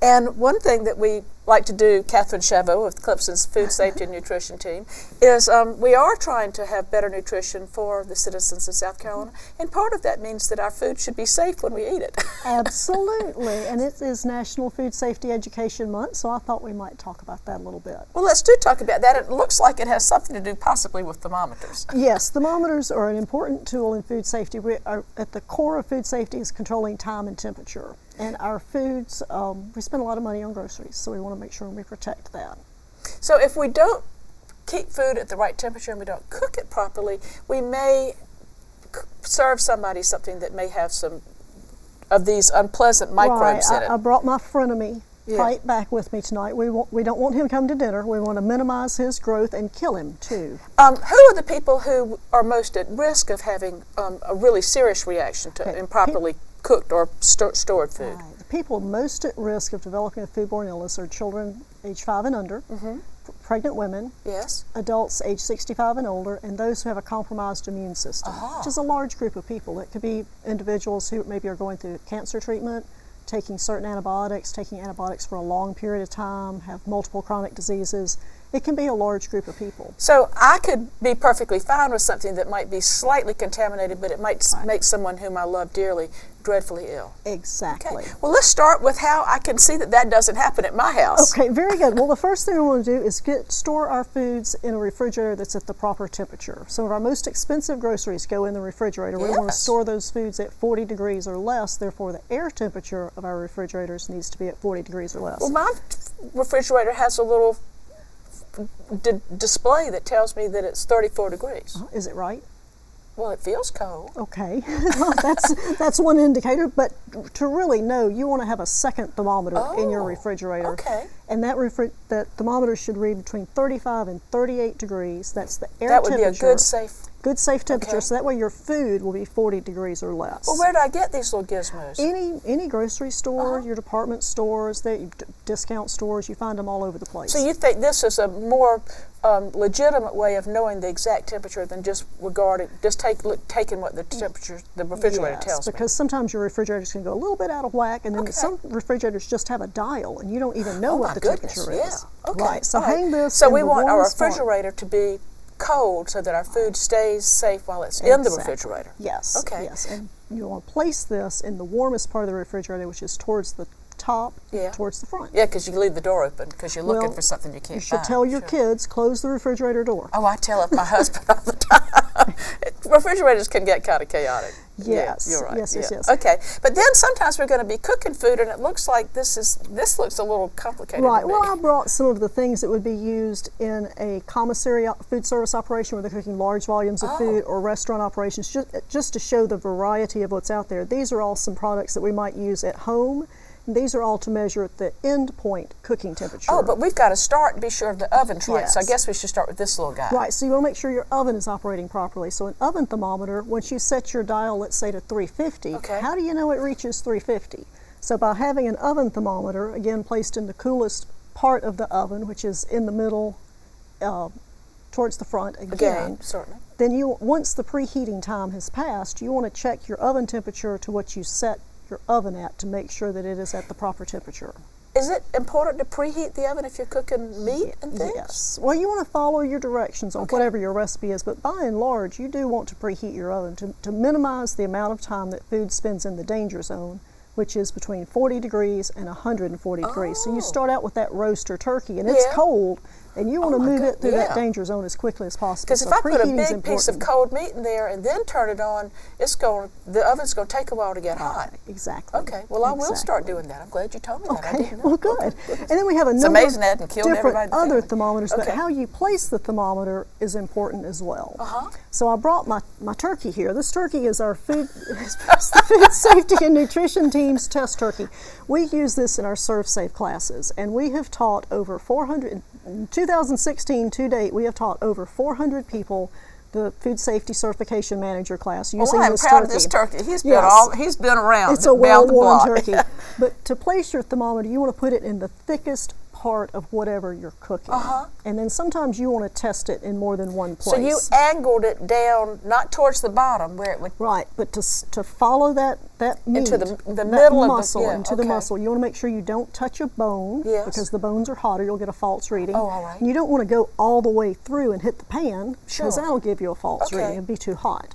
And one thing that we like to do, Katherine Shavo with Clemson's Food Safety and Nutrition team, is we are trying to have better nutrition for the citizens of South Carolina, and part of that means that our food should be safe when we eat it. Absolutely, and it is National Food Safety Education Month, so I thought we might talk about that a little bit. Well, let's do talk about that. It looks like it has something to do possibly with thermometers. Yes, thermometers are an important tool in food safety. We are, at the core of food safety is controlling time and temperature. And our foods, we spend a lot of money on groceries, so we want to make sure we protect that. So if we don't keep food at the right temperature and we don't cook it properly, we may serve somebody something that may have some of these unpleasant microbes in it. I brought my frenemy right back with me tonight. We don't want him to come to dinner. We want to minimize his growth and kill him too. Who are the people who are most at risk of having a really serious reaction to improperly cooked or stored food? Right. The people most at risk of developing a foodborne illness are children age 5 and under, pregnant women, adults age 65 and older, and those who have a compromised immune system, which is a large group of people. It could be individuals who maybe are going through cancer treatment, taking certain antibiotics, for a long period of time, have multiple chronic diseases. It can be a large group of people. So I could be perfectly fine with something that might be slightly contaminated, but it might make someone whom I love dearly dreadfully ill. Exactly. Okay. Well, let's start with how I can see that that doesn't happen at my house. Okay, very good. Well, the first thing we want to do is store our foods in a refrigerator that's at the proper temperature. Some of our most expensive groceries go in the refrigerator. We want to store those foods at 40 degrees or less. Therefore, the air temperature of our refrigerators needs to be at 40 degrees or less. Well, my refrigerator has a little display that tells me that it's 34 degrees. Is it right? Well, it feels cold. Okay, well, that's one indicator, but to really know, you want to have a second thermometer in your refrigerator. Okay. And that thermometer should read between 35 and 38 degrees. That's the air temperature. That would be a good, safe temperature, so that way your food will be 40 degrees or less. Well, where do I get these little gizmos? Any grocery store, your department stores, discount stores, you find them all over the place. So you think this is a more legitimate way of knowing the exact temperature than just taking what the temperature the refrigerator tells me? Because sometimes your refrigerators can go a little bit out of whack, and then some refrigerators just have a dial, and you don't even know what the temperature is. Okay. Right. So hang this. So we want our refrigerator to be cold so that our food stays safe while it's in the refrigerator. Yes. Okay. Yes, and you want to place this in the warmest part of the refrigerator, which is towards the top, towards the front. Yeah, because you leave the door open because you're looking for something you can't find. You should tell your kids, close the refrigerator door. Oh, I tell it my husband all the time. Refrigerators can get kind of chaotic. Yes. Yeah, you're right. Yes. Okay, but then sometimes we're going to be cooking food, and it looks like this looks a little complicated. Right. To me. Well, I brought some of the things that would be used in a commissary food service operation where they're cooking large volumes of food, or restaurant operations, just to show the variety of what's out there. These are all some products that we might use at home. These are all to measure the end point cooking temperature. Oh, but we've got to start and be sure the oven's right. So I guess we should start with this little guy. Right, so you want to make sure your oven is operating properly. So an oven thermometer, once you set your dial, let's say to 350, how do you know it reaches 350? So by having an oven thermometer, again placed in the coolest part of the oven, which is in the middle towards the front again, certainly. Then once the preheating time has passed, you want to check your oven temperature to what you set your oven at to make sure that it is at the proper temperature. Is it important to preheat the oven if you're cooking meat and things? Yes. Well, you want to follow your directions on whatever your recipe is, but by and large, you do want to preheat your oven to minimize the amount of time that food spends in the danger zone, which is between 40 degrees and 140 degrees. So you start out with that roast or turkey, and it's cold, and you want to move it through that danger zone as quickly as possible. Because if I put a big piece of cold meat in there and then turn it on, the oven's going to take a while to get hot. Exactly. Okay. Well, I will start doing that. I'm glad you told me that. I didn't know. Well, good. And then we have a number of different other thermometers, but how you place the thermometer is important as well. So I brought my turkey here. This turkey is our food safety and nutrition team's test turkey. We use this in our Serve Safe classes, and we have taught over 400. In 2016 to date, we have taught over 400 people the Food Safety Certification Manager class using this turkey. I'm proud of this turkey. He's been around. It's a well-worn turkey. But to place your thermometer, you want to put it in the thickest part of whatever you're cooking. And then sometimes you want to test it in more than one place. So you angled it down, not towards the bottom where it would... Right, but to follow that meat, into the middle of muscle, the... Yeah, into the muscle, you want to make sure you don't touch a bone, because the bones are hotter, you'll get a false reading. Oh, all right. And you don't want to go all the way through and hit the pan, because that'll give you a false reading. It'll be too hot.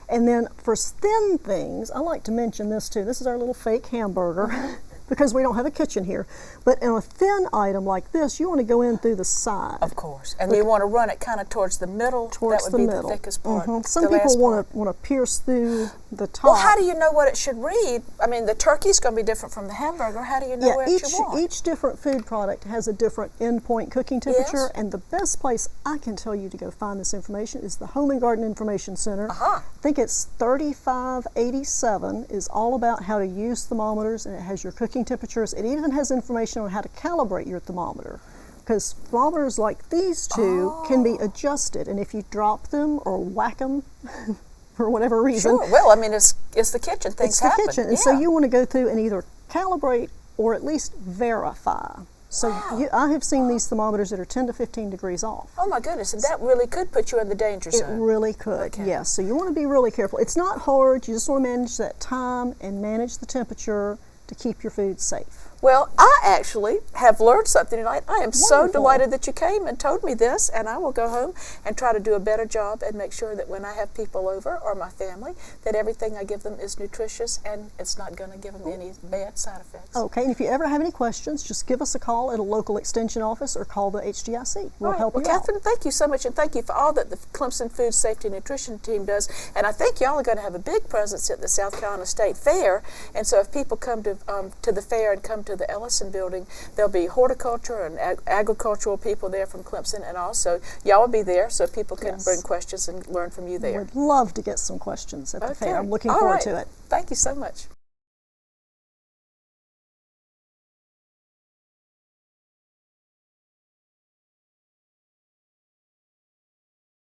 And then for thin things, I like to mention this too. This is our little fake hamburger. Because we don't have a kitchen here. But in a thin item like this, you want to go in through the side. Of course. And you want to run it kind of towards the middle. Towards that would the be middle. The thickest part. Some people want to pierce through the top. Well, how do you know what it should read? I mean, the turkey's going to be different from the hamburger. How do you know what you want? Each different food product has a different endpoint cooking temperature, and the best place I can tell you to go find this information is the Home and Garden Information Center. I think it's 3587 is all about how to use thermometers, and it has your cooking temperatures. It even has information on how to calibrate your thermometer, because thermometers like these two can be adjusted, and if you drop them or whack them for whatever reason. Sure. Well, I mean, it's the kitchen. Things happen. It's the kitchen, and so you want to go through and either calibrate or at least verify. So I have seen these thermometers that are 10 to 15 degrees off. Oh my goodness, and that really could put you in the danger zone. It really could, yes. So you want to be really careful. It's not hard, you just want to manage that time and manage the temperature to keep your food safe. Well, I actually have learned something tonight. I am so delighted that you came and told me this, and I will go home and try to do a better job and make sure that when I have people over or my family, that everything I give them is nutritious and it's not going to give them any bad side effects. Okay, and if you ever have any questions, just give us a call at a local extension office or call the HGIC. We'll help you out. Katherine, thank you so much, and thank you for all that the Clemson Food Safety Nutrition team does. And I think y'all are going to have a big presence at the South Carolina State Fair, and so if people come to the fair and come to the Ellison building, there'll be horticulture and agricultural people there from Clemson, and also y'all will be there so people can bring questions and learn from you there. We'd love to get some questions at the fair. I'm looking forward to it. Thank you so much.